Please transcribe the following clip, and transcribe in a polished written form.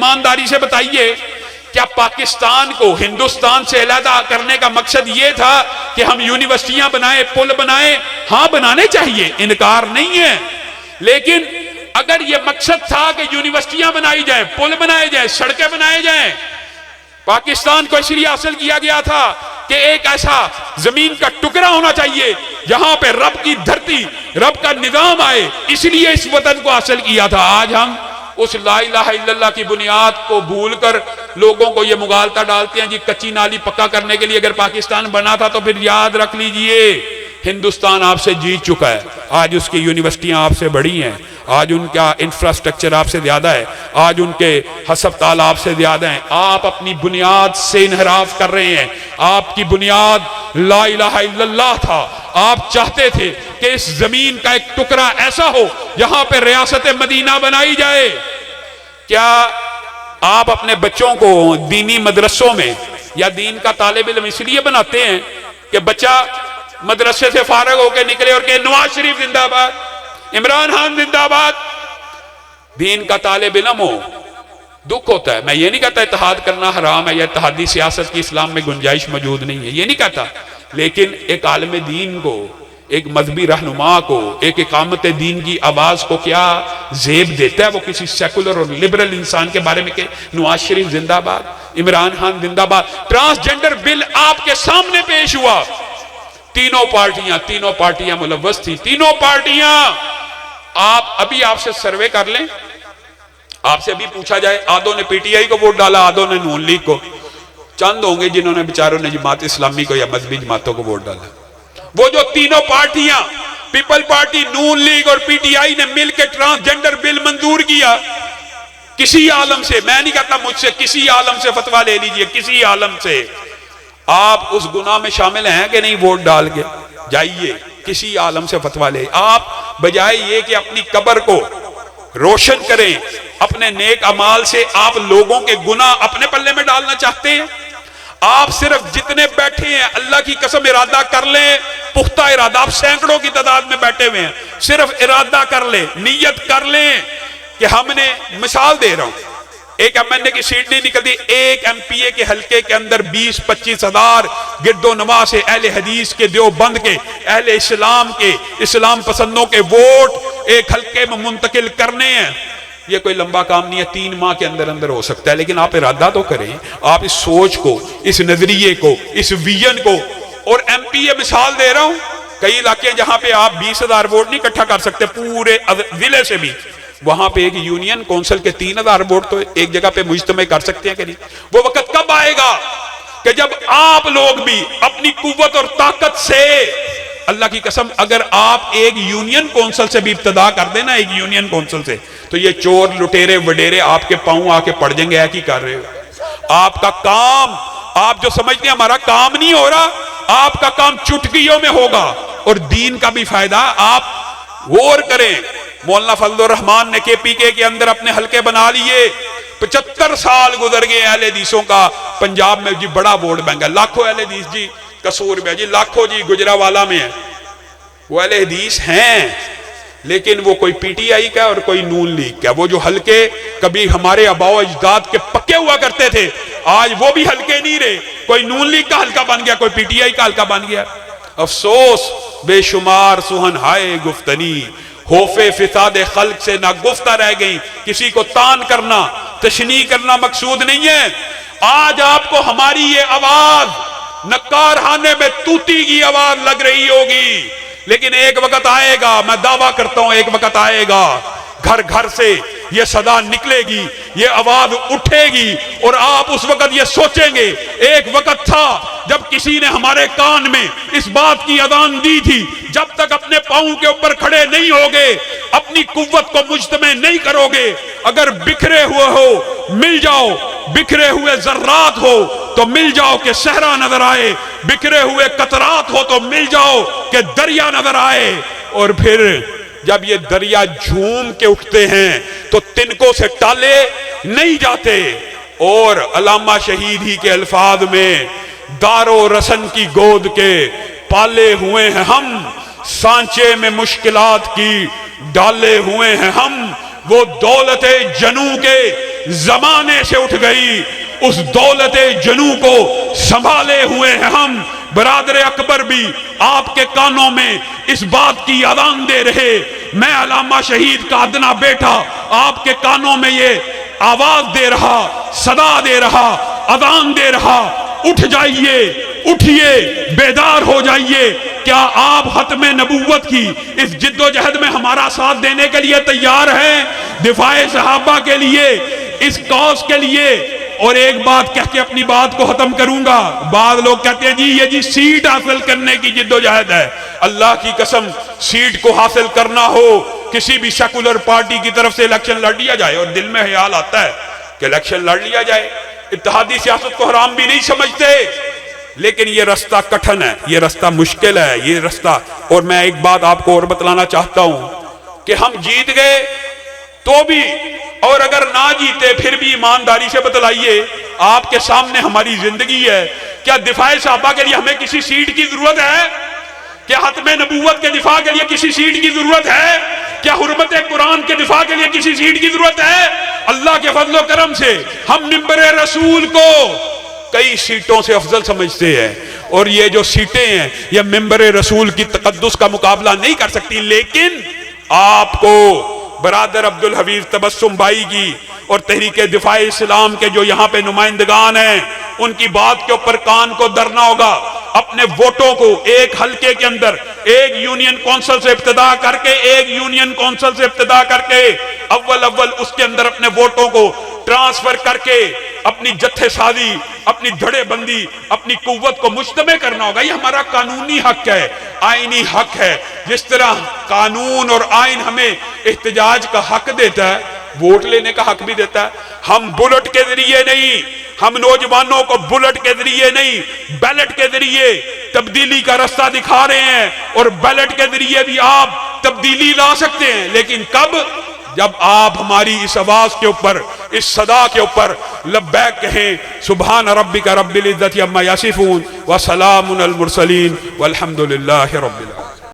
ایمانداری سے بتائیے کیا پاکستان کو ہندوستان سے علیحدہ کرنے کا مقصد یہ تھا کہ ہم یونیورسٹیاں بنائیں، پل بنائیں؟ ہاں بنانے چاہیے، انکار نہیں ہے، لیکن اگر یہ مقصد تھا کہ یونیورسٹیاں بنائی جائیں، پل بنائے جائیں، سڑکیں بنائے جائیں، پاکستان کو اس لیے حاصل کیا گیا تھا کہ ایک ایسا زمین کا ٹکڑا ہونا چاہیے جہاں پہ رب کی دھرتی، رب کا نظام آئے، اس لیے اس وطن کو حاصل کیا تھا۔ آج ہم اس لا الہ الا اللہ کی بنیاد کو بھول کر لوگوں کو یہ مغالطہ ڈالتے ہیں جی کچی نالی پکا کرنے کے لیے اگر پاکستان بنا تھا تو پھر یاد رکھ لیجئے ہندوستان آپ سے جیت چکا ہے۔ آج اس کی یونیورسٹیاں آپ سے بڑی ہیں، آج ان کا انفراسٹرکچر آپ سے زیادہ ہے، آج ان کے ہسپتال آپ سے زیادہ ہیں۔ آپ اپنی بنیاد سے انحراف کر رہے ہیں۔ آپ کی بنیاد لا الہ الا اللہ تھا۔ آپ چاہتے تھے کہ اس زمین کا ایک ٹکڑا ایسا ہو جہاں پہ ریاست مدینہ بنائی جائے۔ کیا آپ اپنے بچوں کو دینی مدرسوں میں یا دین کا طالب علم اس لیے بناتے ہیں کہ بچہ مدرسے سے فارغ ہو کے نکلے اور کہ نواز شریف زندہ باد، عمران خان زندہ باد؟ دین کا طالب علم ہو، دکھ ہوتا ہے۔ میں یہ نہیں کہتا اتحاد کرنا حرام ہے یا اتحادی سیاست کی اسلام میں گنجائش موجود نہیں ہے، یہ نہیں کہتا، لیکن ایک عالم دین کو، ایک مذہبی رہنما کو، ایک اقامت دین کی آواز کو کیا زیب دیتا ہے وہ کسی سیکولر اور لبرل انسان کے بارے میں کہ نواز شریف زندہ باد، عمران خان زندہ باد؟ ٹرانسجنڈر بل آپ کے سامنے پیش ہوا، تینوں پارٹیاں ملوث تھی، تینوں پارٹیاں۔ آپ سے سروے کر لیں، آپ سے بھی پوچھا جائے، آدھوں نے پی ٹی آئی کو ووٹ ڈالا، آدھوں نے نون لیگ کو، چند ہوں گے جنہوں نے بیچاروں نے جماعت اسلامی کو یا مذہبی جماعتوں کو ووٹ ڈالا۔ وہ جو تینوں پارٹیاں، پیپل پارٹی، نون لیگ اور پی ٹی آئی نے مل کے ٹرانسجنڈر بل منظور کیا، کسی عالم سے، میں نہیں کہتا مجھ سے، کسی عالم سے فتویٰ لے لیجئے، کسی عالم سے۔ آپ اس گناہ میں شامل ہیں کہ نہیں؟ ووٹ ڈال کے جائیے کسی عالم سے فتویٰ لے۔ آپ بجائے یہ کہ اپنی قبر کو روشن کریں اپنے نیک اعمال سے، آپ لوگوں کے گناہ اپنے پلے میں ڈالنا چاہتے ہیں۔ آپ صرف جتنے بیٹھے ہیں اللہ کی قسم ارادہ کر لیں، پختہ ارادہ، آپ سینکڑوں کی تعداد میں بیٹھے ہوئے ہیں، صرف ارادہ کر لیں، نیت کر لیں کہ ہم نے، مثال دے رہا ہوں، ایک ایم این اے کی سیٹ نہیں نکلتی، ایک ایم پی اے کے حلقے کے اندر 20-25 ہزار گرد و نواح سے اہل حدیث کے، دیوبند کے، اہل اسلام کے، اسلام پسندوں کے ووٹ ایک حلقے میں منتقل کرنے ہیں۔ یہ کوئی لمبا کام نہیں ہے، 3 ماہ کے اندر ہو سکتا ہے، لیکن آپ ارادہ تو کریں، آپ اس سوچ کو، اس نظریے کو، اس ویژن کو۔ اور ایم پی اے مثال دے رہا ہوں، کئی علاقے جہاں پہ آپ 20,000 ووٹ نہیں اکٹھا کر سکتے پورے ضلع سے بھی، وہاں پہ ایک یونین کونسل کے 3,000 ووٹ تو ایک جگہ پہ مجتمع کر سکتے ہیں کہ نہیں؟ وہ وقت کب آئے گا کہ جب آپ لوگ بھی اپنی قوت اور طاقت سے، اللہ کی قسم اگر آپ ایک یونین کونسل سے بھی ابتدا کر دیں نا، ایک یونین کونسل سے، تو یہ چور لٹیرے وڈیرے آپ کے پاؤں آ کے پڑ جائیں گے، کی کر رہے ہو آپ کا کام؟ آپ جو سمجھتے ہیں ہمارا کام نہیں ہو رہا، آپ کا کام چٹکیوں میں ہوگا، اور دین کا بھی فائدہ آپ غور کریں۔ مولانا فضل الرحمان نے کے پی کے اندر اپنے حلقے بنا لیے، 75 سال گزر گئے اہل حدیثوں کا پنجاب میں جی بڑا ووٹ بینک ہے، لاکھوں اہل حدیث جی قصور میں جی لاکھوں جی گجرانوالہ میں ہے، وہ اہل حدیث ہیں، لیکن وہ کوئی پی ٹی آئی کا اور کوئی نون لیگ کا۔ وہ جو حلقے کبھی ہمارے آباء و اجداد کے پکے ہوا کرتے تھے، آج وہ بھی حلقے نہیں رہے، کوئی نون لیگ کا حلقہ بن گیا، کوئی پی ٹی آئی کا حلقہ بن گیا۔ افسوس، بے شمار سہن ہائے گفتنی، خوف فساد خلق سے نہ گفتہ رہ گئی۔ کسی کو تان کرنا، تشنیع کرنا مقصود نہیں ہے۔ آج آپ کو ہماری یہ آواز نکارخانے میں توتی کی آواز لگ رہی ہوگی، لیکن ایک وقت آئے گا، میں دعویٰ کرتا ہوں ایک وقت آئے گا، گھر گھر سے یہ صدا نکلے گی، یہ آواز اٹھے گی، اور آپ اس وقت یہ سوچیں گے ایک وقت تھا جب کسی نے ہمارے کان میں اس بات کی اذان دی تھی، جب تک اپنے پاؤں کے اوپر کھڑے نہیں ہوگے، اپنی قوت کو مجتمع نہیں کرو گے، اگر بکھرے ہوئے ہو مل جاؤ، بکھرے ہوئے ذرات ہو تو مل جاؤ کہ صحرا نظر آئے، بکھرے ہوئے قطرات ہو تو مل جاؤ کہ دریا نظر آئے۔ اور پھر جب یہ دریا جھوم کے اٹھتے ہیں تو تنکوں سے ٹالے نہیں جاتے۔ اور علامہ شہید ہی کے الفاظ میں، دار و رسن کی گود کے پالے ہوئے ہیں ہم، سانچے میں مشکلات کی ڈالے ہوئے ہیں ہم، وہ دولت جنوں کے زمانے سے اٹھ گئی، اس دولت جنو کو سنبھالے ہوئے ہیں ہم۔ برادر اکبر بھی آپ کے کانوں میں اس بات کی اذان دے رہے، میں علامہ شہید کا ادنا بیٹا آپ کے کانوں میں یہ آواز دے رہا، صدا دے رہا، اذان دے رہا، اٹھ جائیے، اٹھیے، بیدار ہو جائیے۔ کیا آپ ختم نبوت کی اس جد و جہد میں ہمارا ساتھ دینے کے لیے تیار ہیں؟ دفاع صحابہ کے لیے، اس کاز کے لیے۔ اور ایک بات کہہ کے اپنی بات کو ختم کروں گا۔ بعض لوگ کہتے ہیں جی یہ جی سیٹ حاصل کرنے کی جد و جہد ہے۔ اللہ کی قسم، سیٹ کو حاصل کرنا ہو، کسی بھی سیکولر پارٹی کی طرف سے الیکشن لڑ لیا جائے، اور دل میں خیال آتا ہے کہ الیکشن لڑ لیا جائے، اتحادی سیاست کو حرام بھی نہیں سمجھتے، لیکن یہ رستہ کٹھن ہے، یہ رستہ مشکل ہے، یہ رستہ۔ اور میں ایک بات آپ کو اور بتلانا چاہتا ہوں کہ ہم جیت گئے تو بھی، اور اگر نہ جیتے پھر بھی ایمانداری سے بتلائیے، آپ کے سامنے ہماری زندگی ہے۔ کیا دفاع صحابہ کے لیے ہمیں کسی سیٹ کی ضرورت ہے؟ کیا ختم نبوت کے دفاع کے لیے کسی سیٹ کی ضرورت ہے؟ کیا حرمت قرآن کے دفاع کے لیے کسی سیٹ کی ضرورت ہے؟ اللہ کے فضل و کرم سے ہم ممبر رسول کو کئی سیٹوں سے افضل سمجھتے ہیں، اور یہ جو سیٹیں ہیں یہ ممبر رسول کی تقدس کا مقابلہ نہیں کر سکتی۔ لیکن آپ کو برادر عبدالحفیظ تبسم بھائی کی اور تحریک دفاع اسلام کے جو یہاں پہ نمائندگان ہیں، ان کی بات کے اوپر کان کو دھرنا ہوگا۔ اپنے ووٹوں کو ایک حلقے کے اندر ایک یونین کونسل سے ابتدا کر کے اول اس کے اندر اپنے ووٹوں کو ٹرانسفر کر کے اپنی جتھے سازی، اپنی دھڑے بندی، اپنی قوت کو مجتمع کرنا ہوگا۔ یہ ہمارا قانونی حق ہے، آئینی حق ہے۔ جس طرح قانون اور آئین ہمیں احتجاج کا حق دیتا ہے، ووٹ لینے کا حق بھی دیتا ہے۔ ہم بلٹ کے ذریعے نہیں، ہم نوجوانوں کو بلٹ کے ذریعے نہیں، بیلٹ کے ذریعے تبدیلی کا رستہ دکھا رہے ہیں، اور بیلٹ کے ذریعے بھی آپ تبدیلی لا سکتے ہیں، لیکن کب؟ جب آپ ہماری اس آواز کے اوپر، اس صدا کے اوپر لبیک کہیں۔ سبحان ربک رب العزت عما یصفون وسلام علی المرسلین والحمد للہ رب العالمین۔